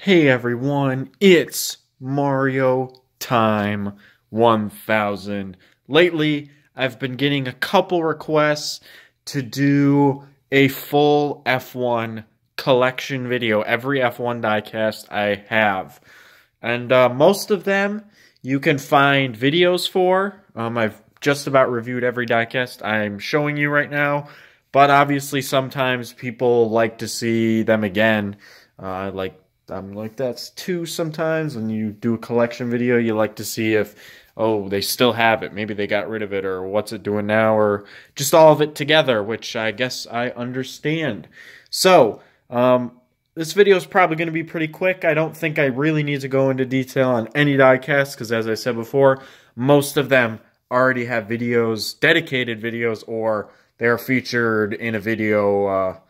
Hey everyone, it's Mario Time 1000. Lately, I've been getting a couple requests to do a full F1 collection video, every F1 diecast I have. And most of them you can find videos for. I've just about reviewed every diecast I'm showing you right now, but obviously sometimes people like to see them again. I'm like, that's two sometimes. When you do a collection video, you like to see if, oh, they still have it. Maybe they got rid of it, or what's it doing now, or just all of it together, which I guess I understand. So, this video is probably going to be pretty quick. I don't think I really need to go into detail on any diecast, because as I said before, most of them already have videos, dedicated videos, or they're featured in a video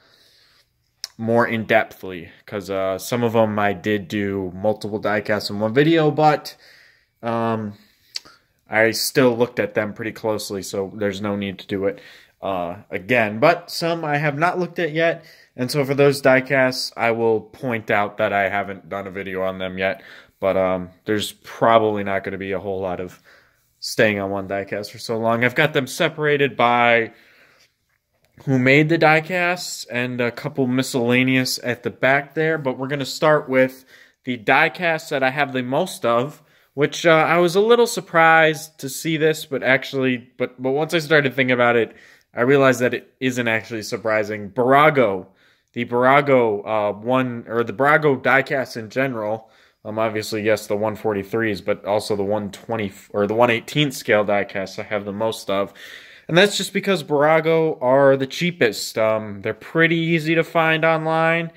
more in-depthly, because some of them I did do multiple diecasts in one video, but I still looked at them pretty closely, so there's no need to do it again. But some I have not looked at yet, and so for those diecasts, I will point out that I haven't done a video on them yet, but there's probably not going to be a whole lot of staying on one diecast for so long. I've got them separated by who made the diecasts and a couple miscellaneous at the back there, but we're going to start with the diecasts that I have the most of, which I was a little surprised to see this, but once I started thinking about it, I realized that it isn't actually surprising. Barago, the Barago the Barago diecast in general, obviously yes, the 143s, but also the 120 or the 118th scale diecasts I have the most of. And that's just because Barago are the cheapest. They're pretty easy to find online,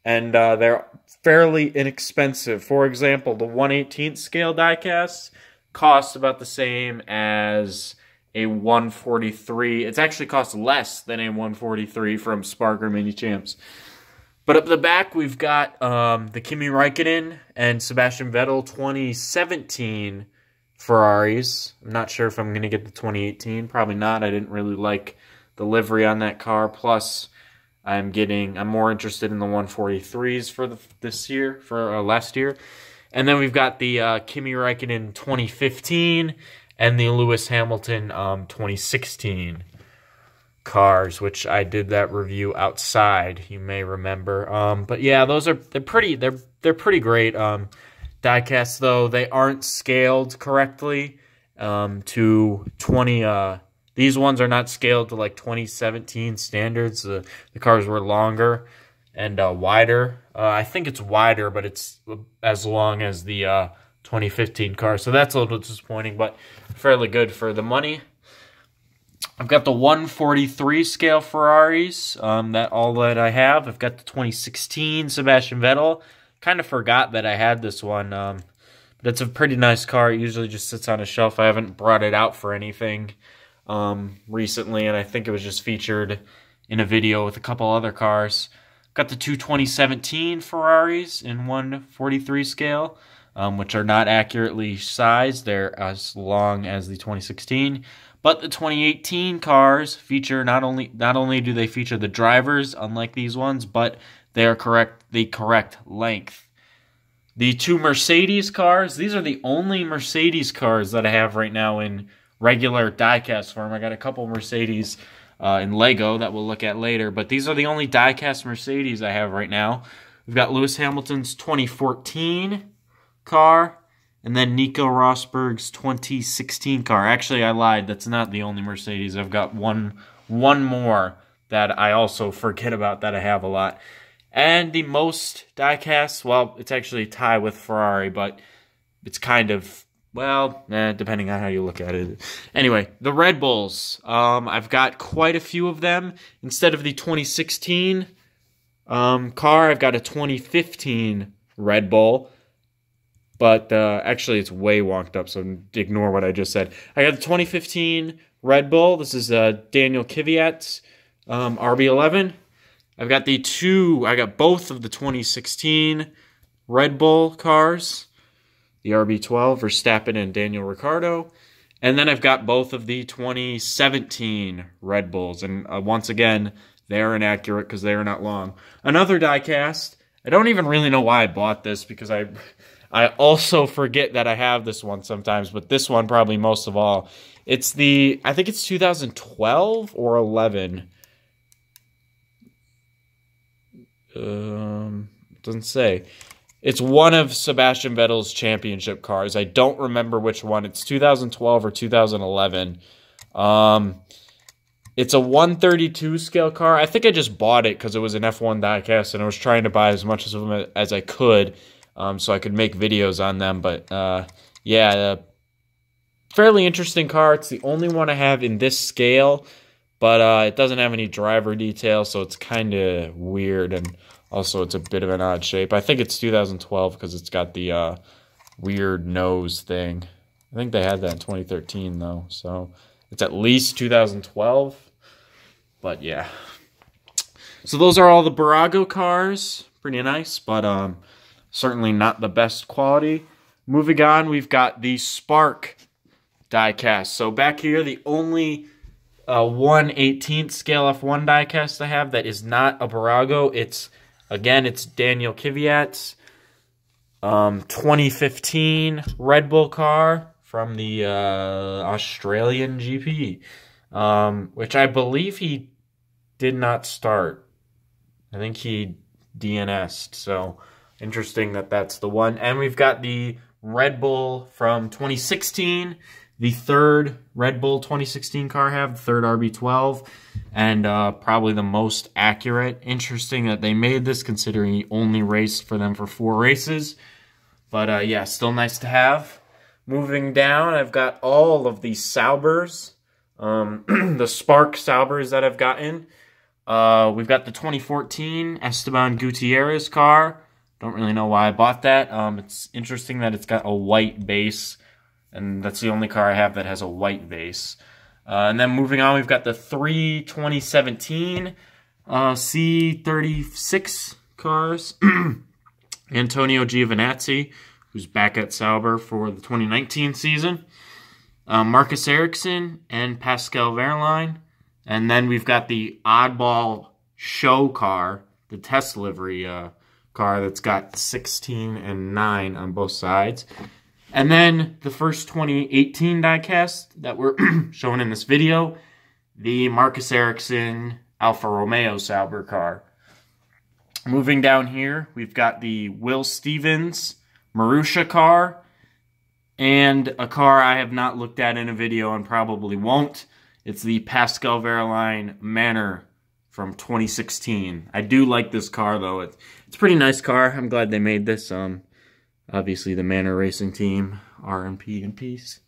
and they're fairly inexpensive. For example, the 1/18th scale diecast costs about the same as a 143. It's actually costs less than a 143 from Sparker Mini Champs. But up the back, we've got the Kimi Räikkönen and Sebastian Vettel 2017 Ferraris. I'm not sure if I'm going to get the 2018. Probably not. I didn't really like the livery on that car. Plus, I'm more interested in the 143s for last year. And then we've got the Kimi Räikkönen 2015 and the Lewis Hamilton 2016 cars, which I did that review outside, you may remember. But yeah, they're pretty great. Diecasts, though, they aren't scaled correctly to 20. These ones are not scaled to like 2017 standards. The cars were longer and wider. I think it's wider, but it's as long as the 2015 car. So that's a little disappointing, but fairly good for the money. I've got the 143 scale Ferraris. That I have. I've got the 2016 Sebastian Vettel. Kind of forgot that I had this one, but it's a pretty nice car. It usually just sits on a shelf. I haven't brought it out for anything recently, and I think it was just featured in a video with a couple other cars. Got the two 2017 Ferraris in 143 scale, which are not accurately sized. They're as long as the 2016. But the 2018 cars feature not only do they feature the drivers, unlike these ones, but they are the correct length. The two Mercedes cars, these are the only Mercedes cars that I have right now in regular diecast form. I got a couple Mercedes in Lego that we'll look at later, but these are the only diecast Mercedes I have right now. We've got Lewis Hamilton's 2014 car, and then Nico Rosberg's 2016 car. Actually, I lied. That's not the only Mercedes. I've got one more that I also forget about that I have a lot. And the most diecasts, well, it's actually a tie with Ferrari, but it's kind of, well, depending on how you look at it. Anyway, the Red Bulls. I've got quite a few of them. Instead of the 2016 car, I've got a 2015 Red Bull. But actually, it's way wonked up, so ignore what I just said. I got the 2015 Red Bull. This is Daniel Kvyat's RB11. I got both of the 2016 Red Bull cars, the RB12, Verstappen and Daniel Ricciardo. And then I've got both of the 2017 Red Bulls. And once again, they're inaccurate because they are not long. Another diecast, I don't even really know why I bought this, because I also forget that I have this one sometimes, but this one probably most of all. It's the, I think it's 2012 or 11. Doesn't say. It's one of Sebastian Vettel's championship cars. I don't remember which one. It's 2012 or 2011. It's a 132 scale car. I think I just bought it because it was an F1 diecast, and I was trying to buy as much of them as I could, so I could make videos on them. But yeah, fairly interesting car. It's the only one I have in this scale, but it doesn't have any driver detail, so it's kind of weird, and also it's a bit of an odd shape. I think it's 2012 because it's got the weird nose thing. I think they had that in 2013 though, so it's at least 2012. But yeah. So those are all the Barago cars. Pretty nice, but certainly not the best quality. Moving on, we've got the Spark diecast. So back here, the only 1/18 scale F1 diecast I have that is not a Barago. It's Daniel Kvyat's 2015 Red Bull car from the Australian GP, which I believe he did not start. I think he DNS'd, so interesting that that's the one. And we've got the Red Bull from 2016, the third Red Bull 2016 car I have, the third RB12, and probably the most accurate. Interesting that they made this, considering he only raced for them for 4 races. But yeah, still nice to have. Moving down, I've got all of these Saubers, the Spark Saubers that I've gotten. We've got the 2014 Esteban Gutierrez car. Don't really know why I bought that. It's interesting that it's got a white base, and that's the only car I have that has a white base. And then moving on, we've got the 2017 C36 cars. Antonio Giovinazzi, who's back at Sauber for the 2019 season. Marcus Ericsson and Pascal Wehrlein. And then we've got the oddball show car, the test livery car that's got 16 and 9 on both sides. And then the first 2018 diecast that we're showing in this video, the Marcus Ericsson Alfa Romeo Sauber car. Moving down here, we've got the Will Stevens Marussia car, and a car I have not looked at in a video and probably won't. It's the Pascal Wehrlein Manor from 2016. I do like this car, though. It's a pretty nice car. I'm glad they made this. Obviously, the Manor Racing Team, R&P in peace.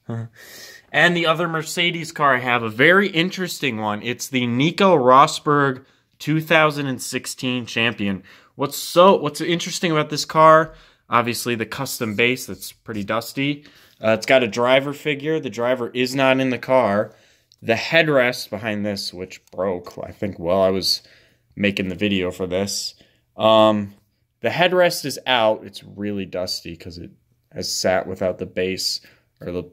And the other Mercedes car I have, a very interesting one. It's the Nico Rosberg 2016 champion. What's interesting about this car? Obviously, the custom base that's pretty dusty. It's got a driver figure. The driver is not in the car. The headrest behind this, which broke, I think, while I was making the video for this. The headrest is out. It's really dusty because it has sat without the base or the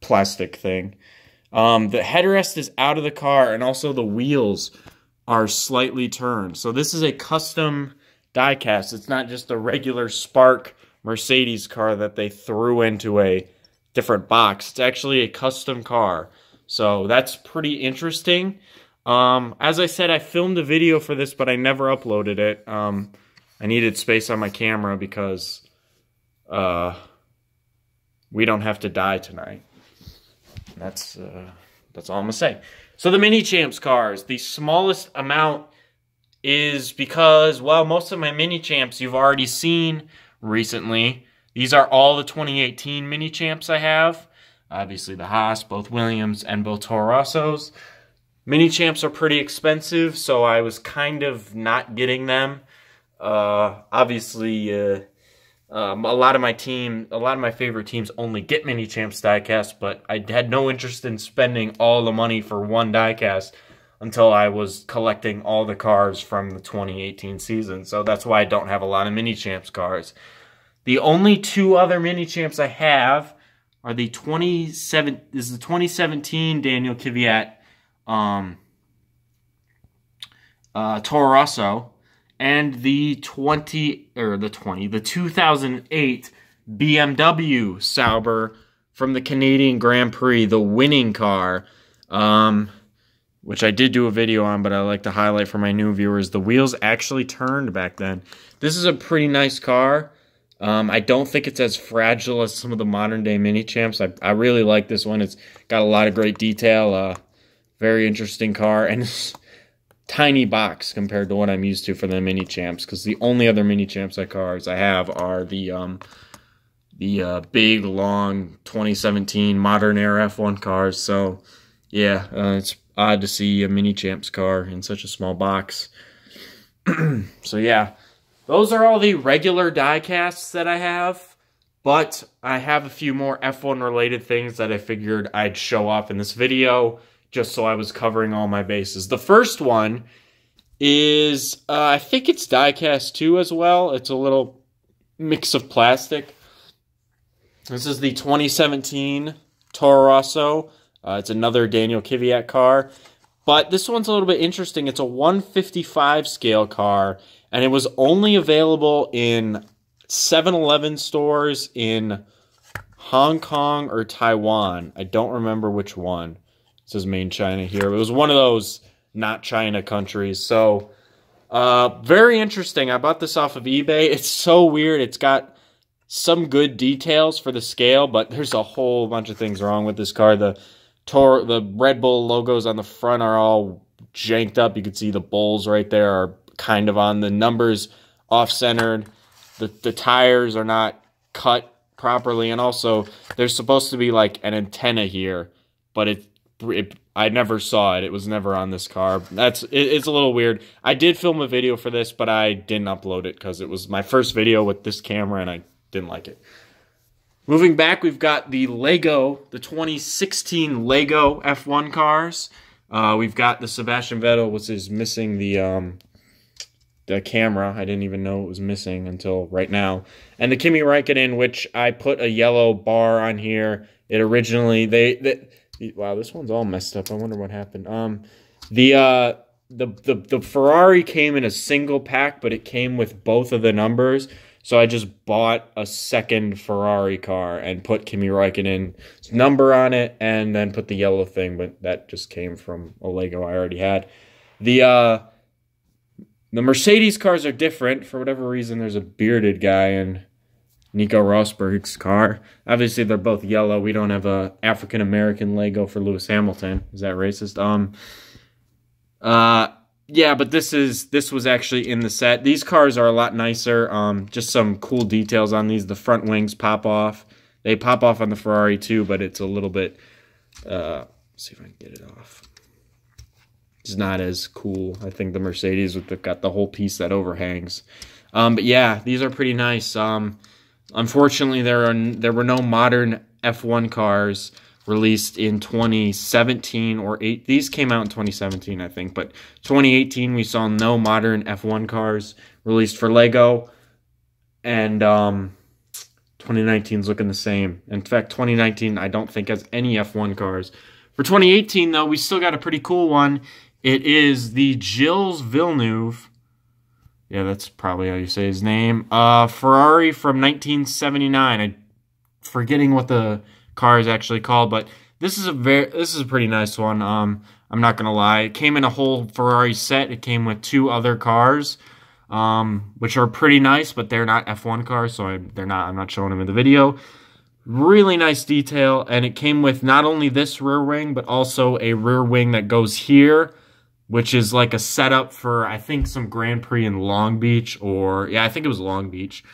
plastic thing. The headrest is out of the car, and also the wheels are slightly turned. So this is a custom diecast. It's not just a regular Spark Mercedes car that they threw into a different box. It's actually a custom car. So that's pretty interesting. As I said, I filmed a video for this, but I never uploaded it. I needed space on my camera because we don't have to die tonight. That's all I'm gonna say. So the Mini Champs cars, the smallest amount is because, well, most of my Mini Champs you've already seen recently. These are all the 2018 Mini Champs I have. Obviously the Haas, both Williams, and both Toro Rossos. Mini Champs are pretty expensive, so I was kind of not getting them. Obviously, a lot of my favorite teams only get Mini Champs diecast, but I had no interest in spending all the money for one diecast until I was collecting all the cars from the 2018 season. So that's why I don't have a lot of Mini Champs cars. The only 2 other Mini Champs I have are the 2017 Daniel Kvyat Toro Rosso, and the 2008 BMW Sauber from the Canadian Grand Prix, the winning car, which I did do a video on, but I like to highlight for my new viewers. The wheels actually turned back then. This is a pretty nice car. I don't think it's as fragile as some of the modern day mini champs. I really like this one. It's got a lot of great detail. Very interesting car, and it's tiny box compared to what I'm used to for the mini champs, because the only other mini champs cars I have are the big long 2017 modern era F1 cars. So yeah, it's odd to see a mini champs car in such a small box. So yeah, those are all the regular diecasts that I have, but I have a few more F1 related things that I figured I'd show off in this video, just so I was covering all my bases. The first one is, I think it's diecast 2 as well. It's a little mix of plastic. This is the 2017 Toro Rosso. It's another Daniel Kvyat car. But this one's a little bit interesting. It's a 155 scale car, and it was only available in 7-Eleven stores in Hong Kong or Taiwan. I don't remember which one. It says main China here. It was one of those not China countries. So, very interesting. I bought this off of eBay. It's so weird. It's got some good details for the scale, but there's a whole bunch of things wrong with this car. The Red Bull logos on the front are all janked up. You can see the bulls right there are kind of on. The numbers off-centered. The tires are not cut properly, and also there's supposed to be like an antenna here, but I never saw it. It was never on this car. It's a little weird. I did film a video for this, but I didn't upload it because it was my first video with this camera and I didn't like it. Moving back, we've got the 2016 Lego F1 cars. We've got the Sebastian Vettel, which is missing the camera. I didn't even know it was missing until right now. And the Kimi Räikkönen, which I put a yellow bar on here. It originally, wow, this one's all messed up. I wonder what happened. The Ferrari came in a single pack, but it came with both of the numbers. So I just bought a second Ferrari car and put Kimi Räikkönen's number on it, and then put the yellow thing. But that just came from a Lego I already had. The Mercedes cars are different. For whatever reason, there's a bearded guy in Nico Rosberg's car. Obviously, they're both yellow. We don't have a African-American Lego for Lewis Hamilton. Is that racist? Yeah, but this was actually in the set. These cars are a lot nicer. Just some cool details on these. The front wings pop off. They pop off on the Ferrari too, but it's a little bit, let's see if I can get it off. It's not as cool. I think the Mercedes have got the whole piece that overhangs. But yeah, these are pretty nice. Unfortunately, there were no modern F1 cars released in 2017 or 8. These came out in 2017, I think, but 2018 we saw no modern F1 cars released for Lego, and 2019 is looking the same. In fact, 2019 I don't think has any F1 cars. For 2018 though, we still got a pretty cool one. It is the Gilles Villeneuve. Yeah, that's probably how you say his name. Ferrari from 1979. I'm forgetting what the car is actually called, but this is a pretty nice one. I'm not gonna lie. It came in a whole Ferrari set. It came with 2 other cars, which are pretty nice, but they're not F1 cars, so I'm not showing them in the video. Really nice detail, and it came with not only this rear wing, but also a rear wing that goes here, which is like a setup for, I think, some Grand Prix in Long Beach, or yeah, I think it was Long Beach.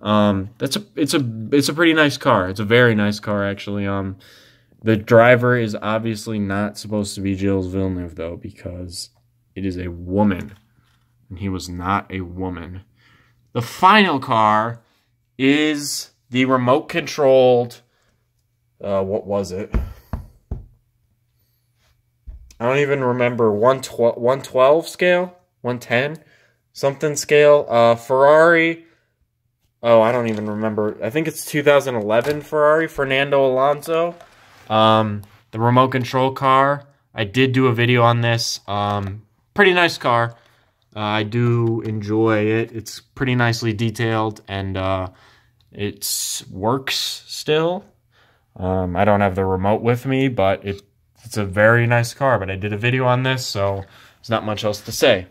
It's a pretty nice car. It's a very nice car, actually. The driver is obviously not supposed to be Gilles Villeneuve, though, because it is a woman, and he was not a woman. The final car is the remote-controlled, what was it? I don't even remember, 112 scale? 110? Something scale? Ferrari. Oh, I don't even remember. I think it's 2011 Ferrari, Fernando Alonso. The remote control car. I did do a video on this. Pretty nice car. I do enjoy it. It's pretty nicely detailed, and it works still. I don't have the remote with me, but it's a very nice car. But I did a video on this, so there's not much else to say.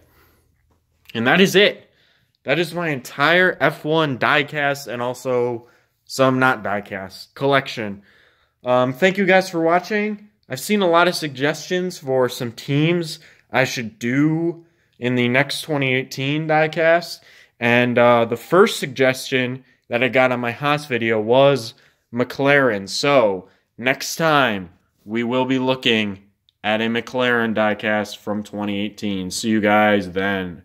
And that is it. That is my entire F1 diecast and also some not diecast collection. Thank you guys for watching. I've seen a lot of suggestions for some teams I should do in the next 2018 diecast. And the first suggestion that I got on my Haas video was McLaren. So next time we will be looking at a McLaren diecast from 2018. See you guys then.